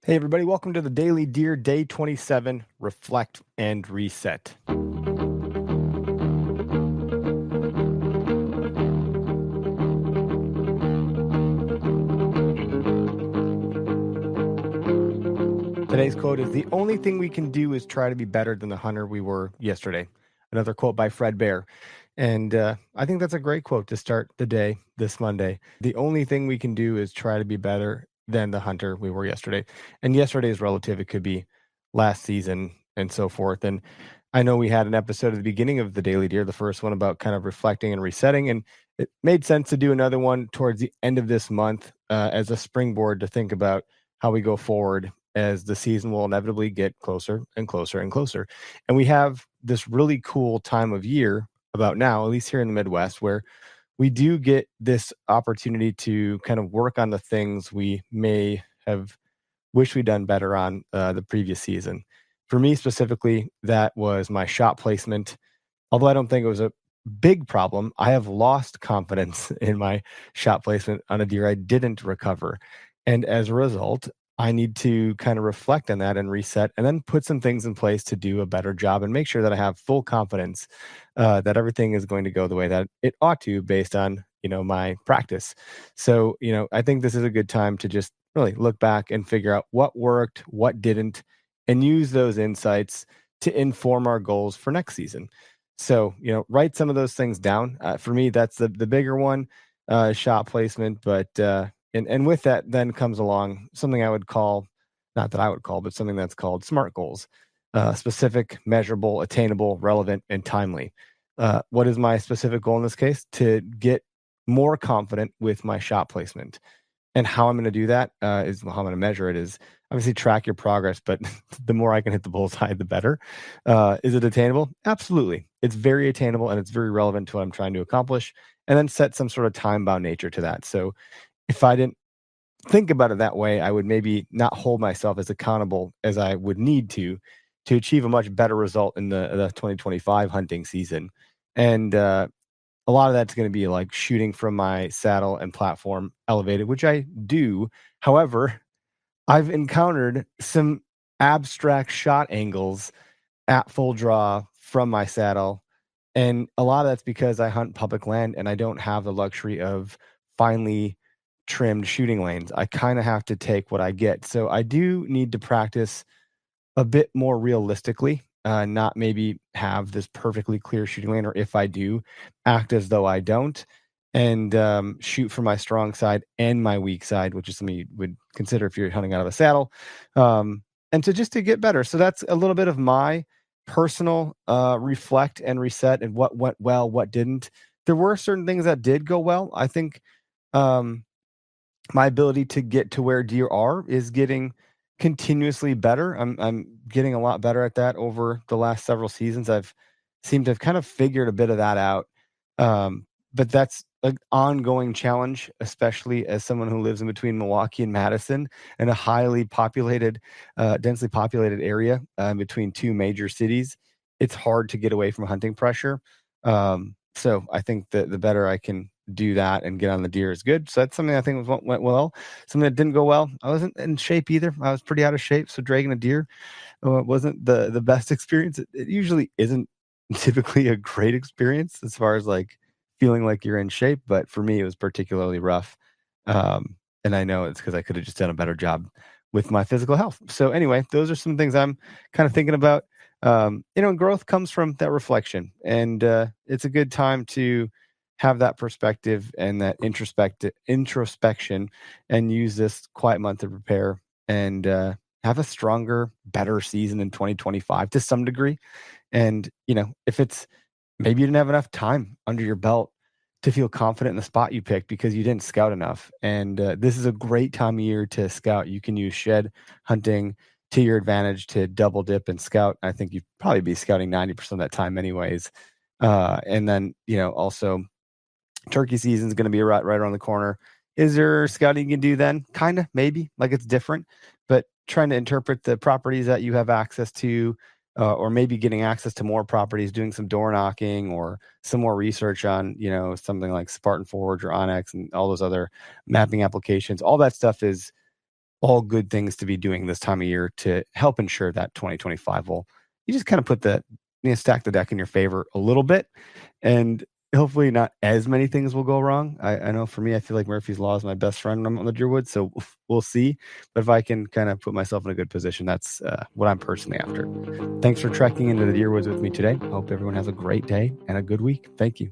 Hey, everybody, welcome to the Daily Deer Day 27 Reflect and Reset. Today's quote is: "The only thing we can do is try to be better than the hunter we were yesterday." Another quote by Fred Bear. And I think that's a great quote to start the day this Monday. The only thing we can do is try to be better than the hunter we were yesterday. And yesterday is relative. It could be last season and so forth. And I know we had an episode at the beginning of the Daily Deer, the first one about kind of reflecting and resetting. And it made sense to do another one towards the end of this month as a springboard to think about how we go forward as the season will inevitably get closer and closer and closer. And we have this really cool time of year about now, at least here in the Midwest, where we do get this opportunity to kind of work on the things we may have wished we'd done better on the previous season. For me specifically, that was my shot placement. Although I don't think it was a big problem, I have lost confidence in my shot placement on a deer I didn't recover. And as a result, I need to kind of reflect on that and reset and then put some things in place to do a better job and make sure that I have full confidence that everything is going to go the way that it ought to based on, my practice. So, I think this is a good time to just really look back and figure out what worked, what didn't, and use those insights to inform our goals for next season. So, write some of those things down. For me, that's the bigger one, shot placement. But and with that, then comes along something I would call, not that I would call, but something that's called SMART goals: specific, measurable, attainable, relevant, and timely. What is my specific goal in this case? To get more confident with my shot placement. And how I'm going to do that is how I'm going to measure it is obviously track your progress, but the more I can hit the bullseye, the better. Is it attainable? Absolutely. It's very attainable and it's very relevant to what I'm trying to accomplish. And then set some sort of time bound nature to that. So if I didn't think about it that way, I would maybe not hold myself as accountable as I would need to achieve a much better result in the 2025 hunting season. And a lot of that's going to be like shooting from my saddle and platform elevated, which I do. However, I've encountered some abstract shot angles at full draw from my saddle. And a lot of that's because I hunt public land and I don't have the luxury of finely trimmed shooting lanes. I kind of have to take what I get. So I do need to practice a bit more realistically, not maybe have this perfectly clear shooting lane, or if I do, act as though I don't, and shoot for my strong side and my weak side, which is something you would consider if you're hunting out of a saddle, and just to get better. So that's a little bit of my personal reflect and reset and what went well, what didn't. There were certain things that did go well. I think um, my ability to get to where deer are is getting continuously better. I'm getting a lot better at that over the last several seasons. I've seemed to have kind of figured a bit of that out. But that's an ongoing challenge, especially as someone who lives in between Milwaukee and Madison in a highly populated, densely populated area between two major cities. It's hard to get away from hunting pressure. So I think that the better I can do that and get on the deer is good. So that's something I think went well. Something that didn't go well, I wasn't in shape either. I was pretty out of shape, so dragging a deer wasn't the best experience. It usually isn't typically a great experience as far as like feeling like you're in shape, but for me, it was particularly rough. And I know it's because I could have just done a better job with my physical health. So anyway, those are some things I'm kind of thinking about. Growth comes from that reflection, and it's a good time to have that perspective and that introspection, and use this quiet month to prepare and have a stronger, better season in 2025 to some degree. And if it's maybe you didn't have enough time under your belt to feel confident in the spot you picked because you didn't scout enough. And this is a great time of year to scout. You can use shed hunting to your advantage to double dip and scout. I think you'd probably be scouting 90% of that time anyways. And then, also turkey season is going to be right around the corner. Is there scouting you can do then? Kind of, maybe. Like it's different, but trying to interpret the properties that you have access to, or maybe getting access to more properties, doing some door knocking or some more research on, something like Spartan Forge or Onyx and all those other mapping applications. All that stuff is all good things to be doing this time of year to help ensure that 2025 will, you just kind of put stack the deck in your favor a little bit, and hopefully not as many things will go wrong. I know for me, I feel like Murphy's Law is my best friend when I'm on the Deerwood, so we'll see. But if I can kind of put myself in a good position, that's what I'm personally after. Thanks for trekking into the Deerwoods with me today. I hope everyone has a great day and a good week. Thank you.